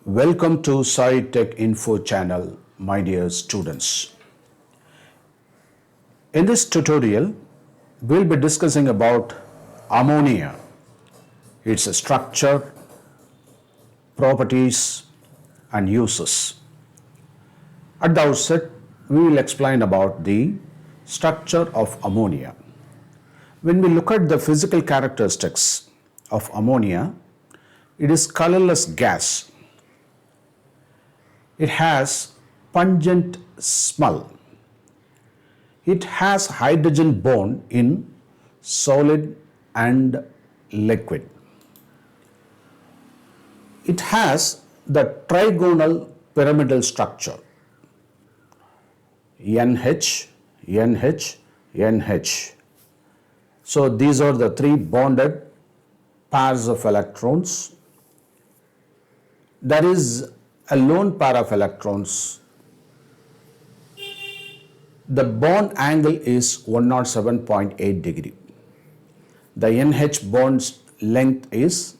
Welcome to Sai Tech Info channel, my dear students. In this tutorial, we'll be discussing about ammonia, its structure, properties, and uses. At the outset, we will explain about the structure of ammonia. When we look at the physical characteristics of ammonia, it is colorless gas. It has pungent smell. It has hydrogen bond in solid and liquid. It has the trigonal pyramidal structure NH, NH, NH. So these are the three bonded pairs of electrons. There is a lone pair of electrons. The bond angle is 107.8 degree. The NH bond's length is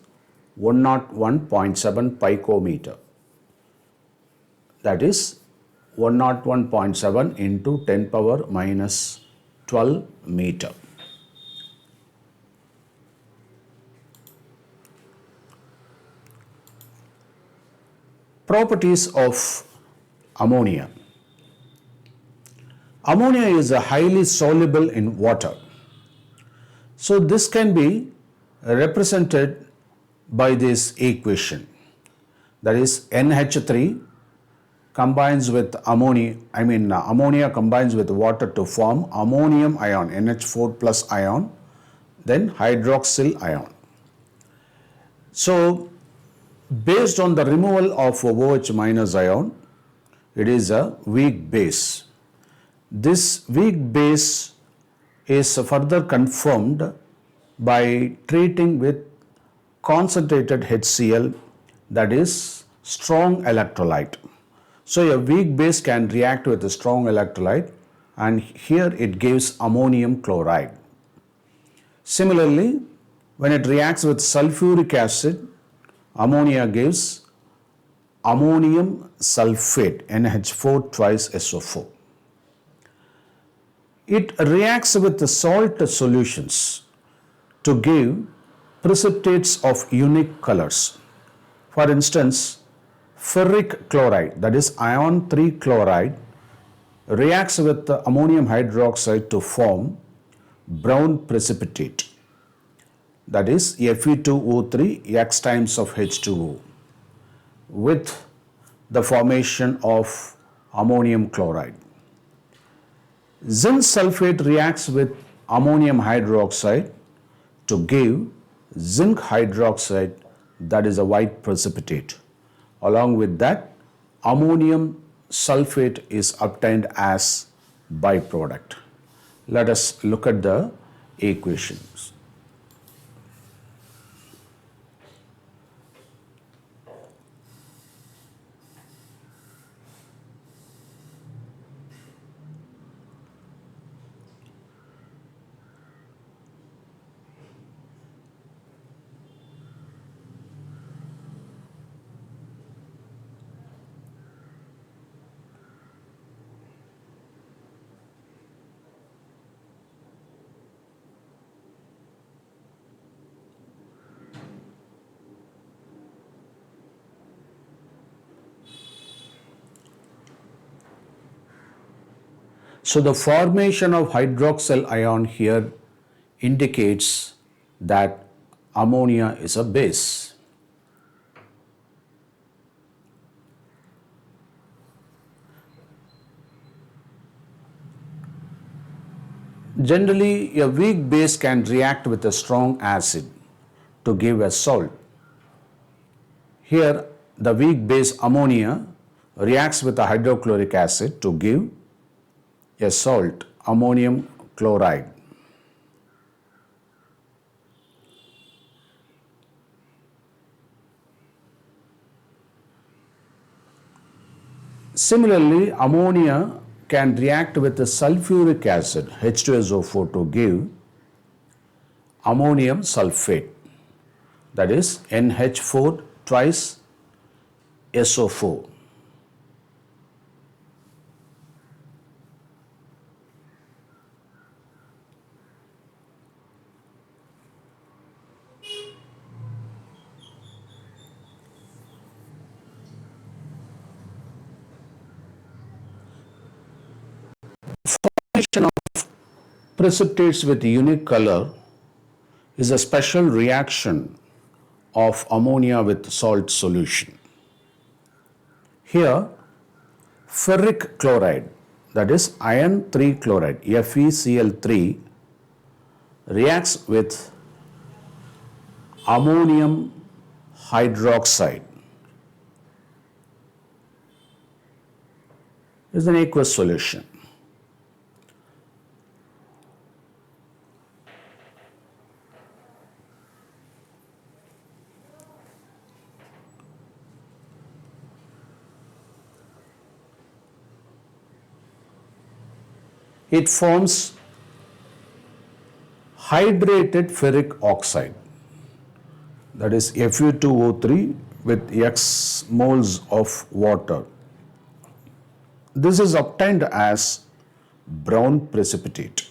101.7 picometer. That is 101.7 into 10 power minus 12 meter. Properties of ammonia. Ammonia is highly soluble in water. So this can be represented by this equation. That is NH3 combines with ammonia combines with water to form ammonium ion, NH4 plus ion, then hydroxyl ion. So based on the removal of OH minus ion, it is a weak base. This weak base is further confirmed by treating with concentrated HCl, that is strong electrolyte. So a weak base can react with a strong electrolyte, and here it gives ammonium chloride. Similarly, when it reacts with sulfuric acid, ammonia gives ammonium sulfate, NH4 twice SO4. It reacts with the salt solutions to give precipitates of unique colors. For instance, ferric chloride, that is iron 3 chloride, reacts with the ammonium hydroxide to form brown precipitate, that is Fe2O3 X times of H2O, with the formation of ammonium chloride. Zinc sulfate reacts with ammonium hydroxide to give zinc hydroxide, that is a white precipitate. Along with that, ammonium sulfate is obtained as byproduct. Let us look at the equations. So the formation of hydroxyl ion here indicates that ammonia is a base. Generally, a weak base can react with a strong acid to give a salt. Here, the weak base ammonia reacts with a hydrochloric acid to give a salt, ammonium chloride. Similarly, ammonia can react with the sulfuric acid, H2SO4, to give ammonium sulfate, that is NH4 twice SO4. Formation of precipitates with unique color is a special reaction of ammonia with salt solution. Here, ferric chloride, that is iron 3 chloride, FeCl3, reacts with ammonium hydroxide. Is an aqueous solution. It forms hydrated ferric oxide, that is Fe2O3 with X moles of water. This is obtained as brown precipitate.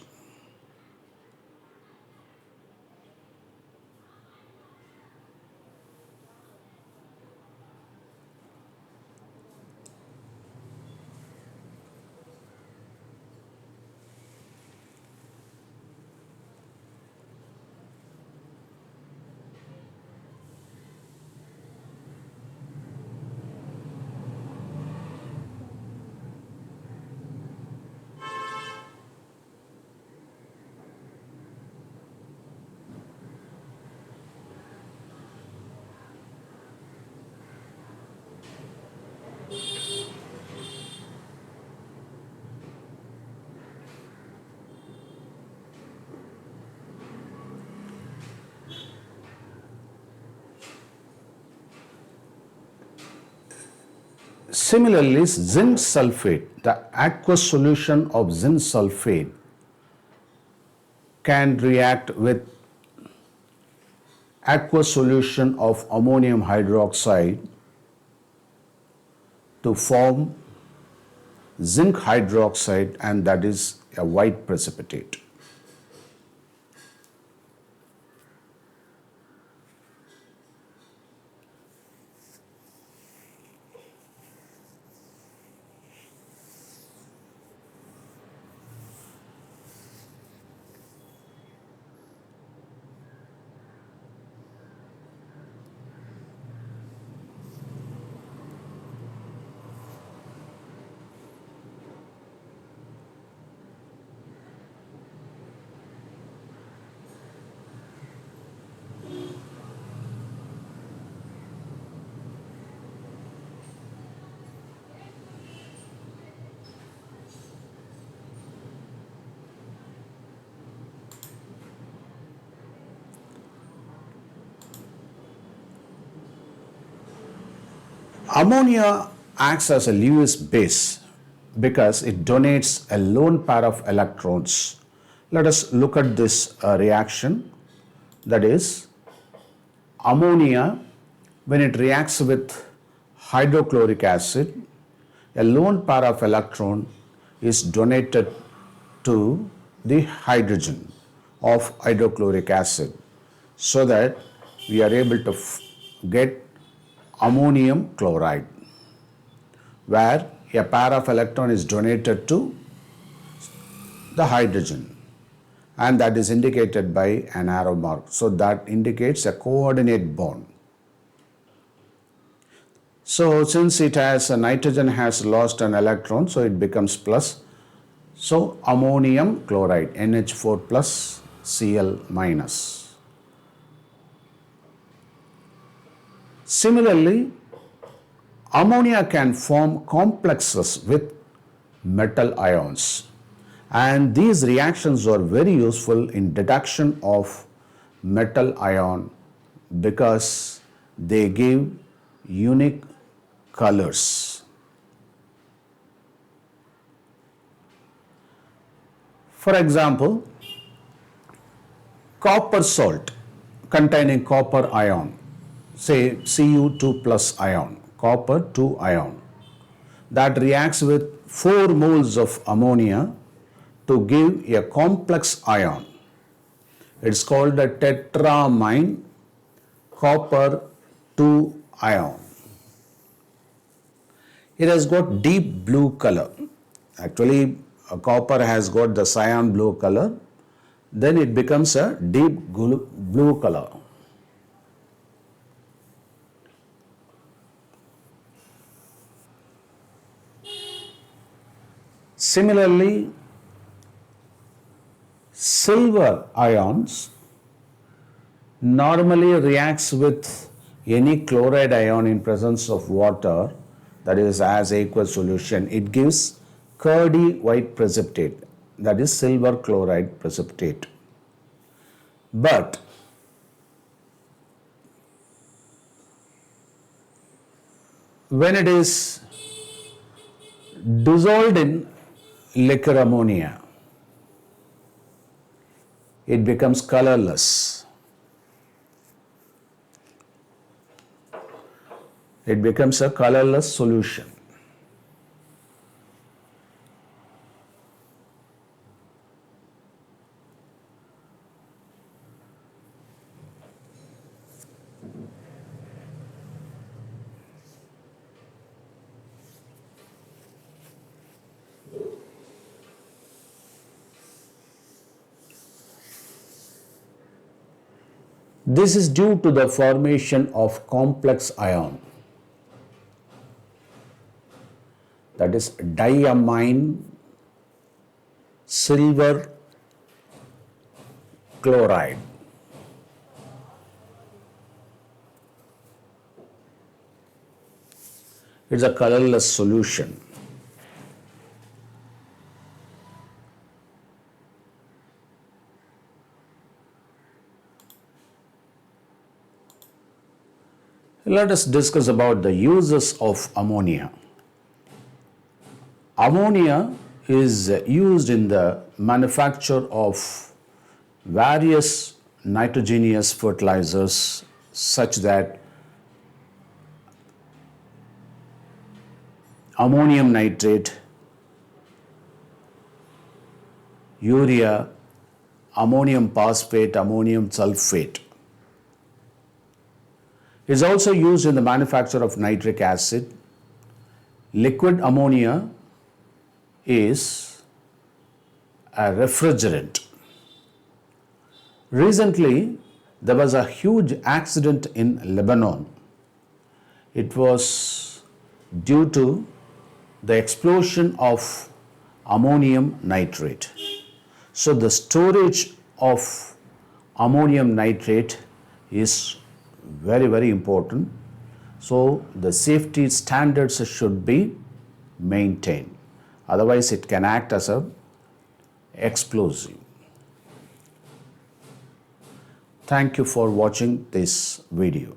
Similarly, zinc sulfate, the aqueous solution of zinc sulfate, can react with aqueous solution of ammonium hydroxide to form zinc hydroxide, and that is a white precipitate. Ammonia acts as a Lewis base because it donates a lone pair of electrons. Let us look at this reaction. That is, ammonia, when it reacts with hydrochloric acid, a lone pair of electron is donated to the hydrogen of hydrochloric acid, so that we are able to get ammonium chloride, where a pair of electron is donated to the hydrogen, and that is indicated by an arrow mark. So that indicates a coordinate bond. So since it has a nitrogen has lost an electron, so it becomes plus. So ammonium chloride, NH4 plus Cl minus. Similarly, ammonia can form complexes with metal ions, and these reactions are very useful in detection of metal ion because they give unique colors. For example, copper salt containing copper ion, say Cu2 plus ion, copper 2 ion that reacts with 4 moles of ammonia to give a complex ion. It's called the tetramine copper 2 ion. It has got deep blue color. Actually, copper has got the cyan blue color. Then it becomes a deep blue color. Similarly, silver ions normally reacts with any chloride ion in presence of water, that is as aqueous solution. It gives curdy white precipitate, that is silver chloride precipitate. But when it is dissolved in liquor ammonia, it becomes colorless. It becomes a colorless solution. This is due to the formation of complex ion, that is diamine silver chloride. It's a colorless solution. Let us discuss about the uses of ammonia. Ammonia is used in the manufacture of various nitrogenous fertilizers such that ammonium nitrate, urea, ammonium phosphate, ammonium sulfate. It is also used in the manufacture of nitric acid. Liquid ammonia is a refrigerant. Recently, there was a huge accident in Lebanon. It was due to the explosion of ammonium nitrate. So the storage of ammonium nitrate is very, very important. So the safety standards should be maintained. Otherwise, it can act as a explosive. Thank you for watching this video.